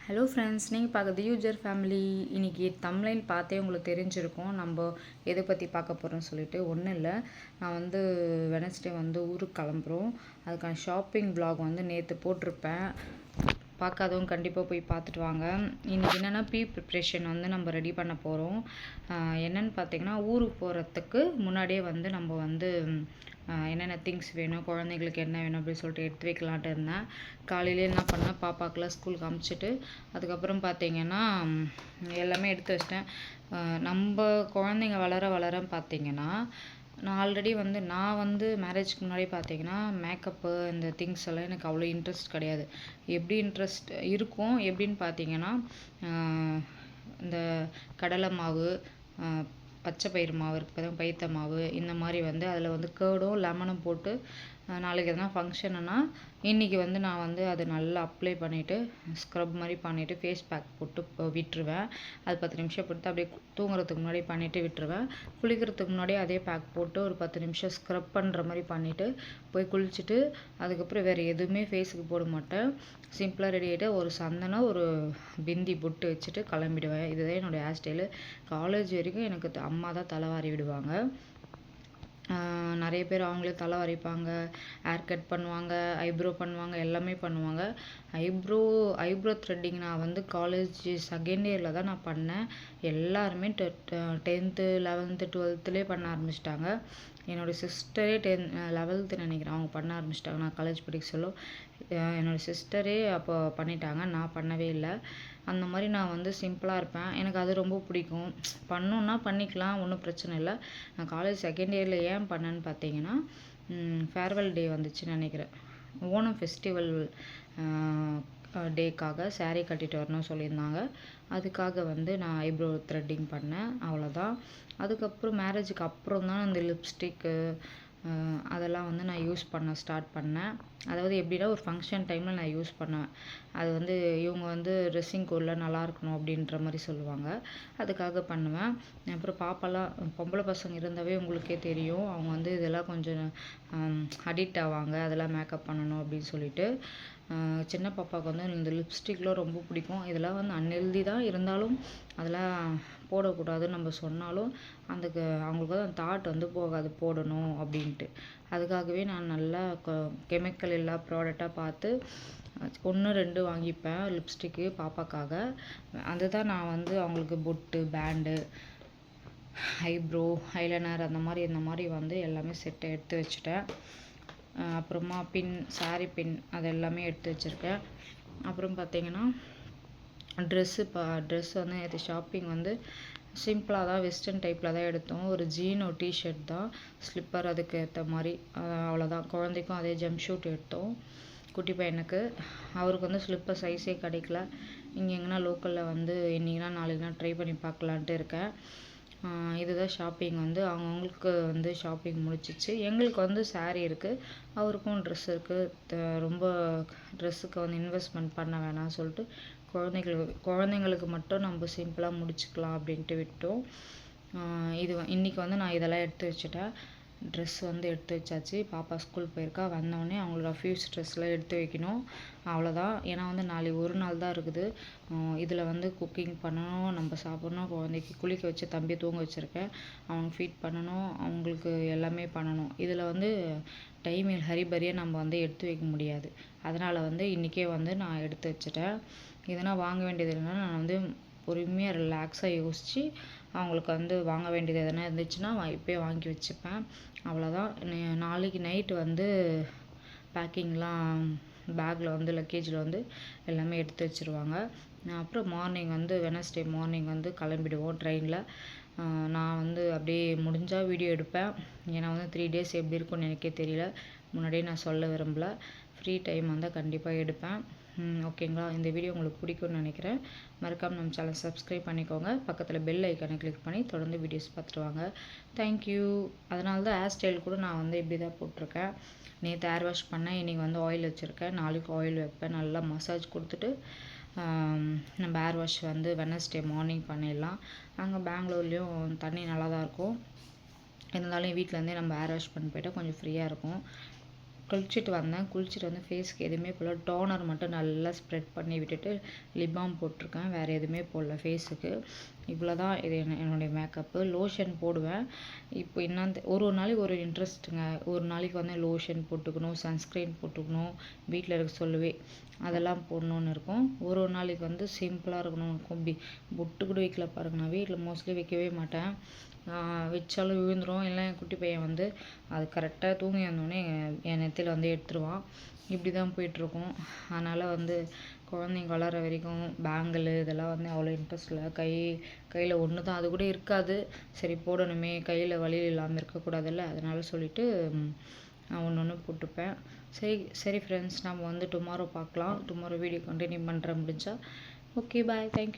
Hello friends, நீங்கள் பார்க்குறது user family. இன்றைக்கி தம்ப்லைன் பார்த்தே உங்களுக்கு தெரிஞ்சிருக்கும் நம்ம எதை பற்றி பார்க்க போகிறோம்னு சொல்லிட்டு. ஒன்றும் இல்லை, நான் வந்து வெனஸ்டே வந்து ஊருக்கு கிளம்புறோம். அதுக்கான ஷாப்பிங் vlog வந்து நேற்று போட்டிருப்பேன். பார்க்காதவங்க கண்டிப்பாக போய் பார்த்துட்டு வாங்க. இன்றைக்கி என்னென்னா ப்ரிப்ரேஷன் வந்து நம்ம ரெடி பண்ண போகிறோம். என்னென்னு பார்த்தீங்கன்னா, ஊருக்கு போகிறதுக்கு முன்னாடியே வந்து நம்ம வந்து என்னென்ன திங்ஸ் வேணும், குழந்தைங்களுக்கு என்ன வேணும் அப்படின்னு சொல்லிட்டு எடுத்து வைக்கலான்ட்டு இருந்தேன். காலையிலே என்ன பண்ணேன், பாப்பாக்கெல்லாம் ஸ்கூலுக்கு அமுச்சிட்டு அதுக்கப்புறம் பார்த்தீங்கன்னா எல்லாமே எடுத்து வச்சிட்டேன். நம்ம குழந்தைங்க வளர வளர பார்த்தீங்கன்னா, நான் வந்து மேரேஜ்க்கு முன்னாடி பார்த்தீங்கன்னா மேக்கப்பு இந்த திங்ஸ் எல்லாம் எனக்கு அவ்வளோ இன்ட்ரெஸ்ட் கிடையாது. எப்படி இன்ட்ரெஸ்ட் இருக்கும் எப்படின்னு பார்த்தீங்கன்னா, இந்த கடலை மாவு, பச்சை பயிறு மாவு இருக்குது, பைத்த மாவு, இந்த மாதிரி வந்து அதில் வந்து கேர்டும் லெமனும் போட்டு நாளைக்கு எதனா ஃபங்க்ஷனுன்னா இன்றைக்கி வந்து நான் வந்து அதை நல்லா அப்ளை பண்ணிவிட்டு ஸ்க்ரப் மாதிரி பண்ணிவிட்டு ஃபேஸ் பேக் போட்டு விட்டுருவேன். அது 10 நிமிஷம் போட்டு அப்படியே தூங்குறதுக்கு முன்னாடி பண்ணிவிட்டு விட்டுருவேன். குளிக்கிறதுக்கு முன்னாடி அதே பேக் போட்டு ஒரு 10 நிமிஷம் ஸ்க்ரப் பண்ணுற மாதிரி பண்ணிவிட்டு போய் குளிச்சுட்டு அதுக்கப்புறம் வேறு எதுவுமே ஃபேஸுக்கு போட மாட்டேன். சிம்பிளாக ரெடி ஆகிட்டு ஒரு சந்தனம், ஒரு பிந்தி பொட்டு வச்சுட்டு கிளம்பிடுவேன். இதுதான் என்னோடய ஹேர் ஸ்டைலு. காலேஜ் வரைக்கும் எனக்கு அம்மா தான் தலைவாரி விடுவாங்க. நிறைய பேர் அவங்களே தலை வரைப்பாங்க, ஹேர் கட் பண்ணுவாங்க, ஐப்ரோ பண்ணுவாங்க, எல்லாமே பண்ணுவாங்க. ஐப்ரோ த்ரெட்டிங் நான் வந்து காலேஜ் செகண்ட் இயரில் தான் நான் பண்ணேன். எல்லாருமே 10th 11th 12th பண்ண ஆரம்பிச்சிட்டாங்க. என்னோடய சிஸ்டரே 11th நினைக்கிறேன், அவங்க பண்ண ஆரம்பிச்சிட்டாங்க. நான் காலேஜ் படிக்க சொல்ல என்னோடய சிஸ்டரே அப்போ பண்ணிட்டாங்க, நான் பண்ணவே இல்லை. அந்த மாதிரி நான் வந்து சிம்பிளாக இருப்பேன். எனக்கு அது ரொம்ப பிடிக்கும். பண்ணோன்னா பண்ணிக்கலாம், ஒன்றும் பிரச்சனை இல்லை. நான் காலேஜ் செகண்ட் இயரில் ஏன் பண்ணேன்னு பார்த்தீங்கன்னா, ஃபேர்வெல் டே வந்துச்சுன்னு நினைக்கிறேன். ஓணம் ஃபெஸ்டிவல் டேக்காக saree கட்டிட்டு வரணும்னு சொல்லியிருந்தாங்க. அதுக்காக வந்து நான் ஐப்ரோ த்ரெட்டிங் பண்ணேன், அவ்வளோதான். அதுக்கப்புறம் மேரேஜுக்கு அப்புறம் தான் இந்த லிப்ஸ்டிக்கு அதெல்லாம் வந்து நான் யூஸ் பண்ண ஸ்டார்ட் பண்ணேன். அதாவது எப்படின்னா, ஒரு ஃபங்க்ஷன் டைமில் நான் யூஸ் பண்ணுவேன். அது வந்து இவங்க வந்து ட்ரெஸ்ஸிங் கோடில் நல்லா இருக்கணும் அப்படின்ற மாதிரி சொல்லுவாங்க, அதுக்காக பண்ணுவேன். அப்புறம் பாப்பாலாம் பொம்பளை பசங்க இருந்தாவே உங்களுக்கே தெரியும், அவங்க வந்து இதெல்லாம் கொஞ்சம் அடிக்ட் ஆவாங்க, அதெல்லாம் மேக்கப் பண்ணணும் அப்படின்னு சொல்லிட்டு. சின்ன பாப்பாவுக்கு வந்து இந்த லிப்ஸ்டிக்லாம் ரொம்ப பிடிக்கும். இதெல்லாம் வந்து அன்ஹெல்தி தான், இருந்தாலும் அதெல்லாம் போடக்கூடாதுன்னு நம்ம சொன்னாலும் அவங்களுக்கு வந்து அந்த தாட் வந்து போகாது போடணும் அப்படின்ட்டு. அதுக்காகவே நான் நல்லா கெமிக்கல் இல்லா ப்ராடக்டாக பார்த்து 1 2 வாங்கிப்பேன் லிப்ஸ்டிக்கு பாப்பாக்காக. அதுதான் நான் வந்து அவங்களுக்கு பொட்டு, பேண்டு, ஐப்ரோ, ஐலைனர் இந்த மாதிரி வந்து எல்லாமே செட்டை எடுத்து வச்சுட்டேன். அப்புறமா saree பின் அது எல்லாமே எடுத்து வச்சுருக்கேன். அப்புறம் பார்த்தீங்கன்னா ட்ரெஸ் வந்து நேற்று ஷாப்பிங் வந்து சிம்பிளாக தான், வெஸ்டர்ன் டைப்பில் தான் எடுத்தோம். ஒரு ஜீன், ஒரு டிஷர்ட் தான், ஸ்லிப்பர் அதுக்கு ஏற்ற மாதிரி, அவ்வளோதான். குழந்தைக்கும் அதே ஜம்ப் ஷூட் எடுத்தோம். குட்டி பையனுக்கு அவருக்கு வந்து ஸ்லிப்பர் சைஸே கிடைக்கல. இங்கே எங்கன்னா லோக்கலில் வந்து இன்றைக்கினா நாளைக்குனா ட்ரை பண்ணி பார்க்கலான்ட்டு இருக்கேன். இதுதான் ஷாப்பிங் வந்து அவங்களுக்கு வந்து ஷாப்பிங் முடிச்சிச்சு. எங்களுக்கு வந்து saree இருக்குது, அவருக்கும் ட்ரெஸ் இருக்குது. ரொம்ப ட்ரெஸ்ஸுக்கு வந்து இன்வெஸ்ட்மெண்ட் பண்ண வேணாம்னு சொல்லிட்டு குழந்தைங்களுக்கு மட்டும் நம்ம சிம்பிளாக முடிச்சுக்கலாம் அப்படின்ட்டு விட்டோம். இன்றைக்கி வந்து நான் இதெல்லாம் எடுத்து வச்சுட்டேன். ட்ரெஸ் வந்து எடுத்து வச்சாச்சு. பாப்பா ஸ்கூல் போயிருக்கா, வந்தோடனே அவங்களோட ஃபியூஸ் ட்ரெஸ்லாம் எடுத்து வைக்கணும், அவ்வளோதான். ஏன்னா வந்து நாளைக்கு ஒரு நாள் தான் இருக்குது. இதில் வந்து குக்கிங் பண்ணணும், நம்ம சாப்பிட்ணும், குழந்தைக்கு குளிக்க வச்சு தம்பி தூங்க வச்சுருக்கேன், அவங்க ஃபீட் பண்ணணும், அவங்களுக்கு எல்லாமே பண்ணணும். இதில் வந்து டைமில் ஹரிபரியாக நம்ம வந்து எடுத்து வைக்க முடியாது. அதனால் வந்து இன்றைக்கே வந்து நான் எடுத்து வச்சுட்டேன். இதனால் வாங்க வேண்டியது இல்லைன்னா நான் வந்து பொறுமையாக ரிலாக்ஸாக யோசித்து அவங்களுக்கு வந்து வாங்க வேண்டியது எதனா இருந்துச்சுன்னா இப்போயே வாங்கி வச்சுப்பேன், அவ்வளோதான். நாளைக்கு நைட்டு வந்து பேக்கிங்லாம் பேக்கில் வந்து லக்கேஜில் வந்து எல்லாமே எடுத்து வச்சுருவாங்க. அப்புறம் மார்னிங் வந்து வெனஸ்டே மார்னிங் வந்து கிளம்பிடுவோம் ட்ரெயினில். நான் வந்து அப்படியே முடிஞ்சால் வீடியோ எடுப்பேன். ஏன்னா வந்து 3 days எப்படி இருக்கும்னு எனக்கே தெரியல, முன்னாடியே நான் சொல்ல விரும்பலை. ஃப்ரீ டைம் வந்தால் கண்டிப்பாக எடுப்பேன். ஓகேங்களா? இந்த வீடியோ உங்களுக்கு பிடிக்கும்னு நினைக்கிறேன். மறக்காமல் நம்ம சேனல் சப்ஸ்கிரைப் பண்ணிக்கோங்க. பக்கத்தில் பெல் ஐக்கானை கிளிக் பண்ணி தொடர்ந்து வீடியோஸ் பார்த்துட்டு வாங்க. தேங்க்யூ. அதனால தான் ஹேர் ஸ்டைல் கூட நான் வந்து இப்படி தான் போட்டிருக்கேன். நேற்று ஹேர் வாஷ் பண்ணேன், இன்றைக்கி வந்து ஆயில் வச்சுருக்கேன், நாளைக்கு ஆயில் வைப்பேன். நல்லா மசாஜ் கொடுத்துட்டு நம்ம ஹேர் வாஷ் வந்து வெனஸ்டே மார்னிங் பண்ணிடலாம். அங்கே பெங்களூர்லேயும் தண்ணி நல்லா தான் இருக்கும், இருந்தாலும் வீட்டிலேருந்தே நம்ம ஹேர் வாஷ் பண்ணி போயிட்டால் கொஞ்சம் ஃப்ரீயாக இருக்கும். குளிச்சுட்டு வந்தேன். குளிச்சுட்டு வந்து ஃபேஸ்க்கு எதுவுமே போடல. டோனர் மட்டும் நல்லா ஸ்ப்ரெட் பண்ணி விட்டுட்டு லிப் பாம் போட்டிருக்கேன். வேறு எதுவுமே போடல ஃபேஸுக்கு. இவ்வளோ தான் இது என்னுடைய மேக்கப்பு. லோஷன் போடுவேன். இப்போ என்னன்னு ஒரு நாளைக்கு ஒரு இன்ட்ரெஸ்ட்டுங்க. ஒரு நாளைக்கு வந்து லோஷன் போட்டுக்கணும், சன்ஸ்க்ரீன் போட்டுக்கணும், வீட்டில் இருக்க சொல்லவே அதெல்லாம் போடணுன்னு இருக்கும். ஒரு நாளைக்கு வந்து சிம்பிளாக இருக்கணும்னு இருக்கும். பொட்டு கூட வைக்கல பாருங்க. நான் வீட்டில் மோஸ்ட்லி வைக்கவே மாட்டேன். வச்சாலும் விழுந்துடும். இல்லை என் குட்டி பையன் வந்து அது கரெக்டாக தூங்கி வந்தோடனே என் நெத்தியில் வந்து எடுத்துருவான். இப்படி தான் போயிட்டுருக்கும். அதனால் வந்து குழந்தைங்க வளர வரைக்கும் பேங்கிள் இதெல்லாம் வந்து அவ்வளோ இன்ட்ரெஸ்ட் இல்லை. கையில் ஒன்று தான், அது கூட இருக்காது. சரி போடணுமே, கையில் வலி இல்லாமல் இருக்கக்கூடாதுல்ல, அதனால சொல்லிட்டு நான் ஒன்று போட்டுப்பேன். சரி ஃப்ரெண்ட்ஸ், நம்ம வந்து டுமாரோ பார்க்கலாம். டுமாரோ வீடியோ கண்டினியூ பண்ணுற முடிஞ்சா. Okay bye, thank you.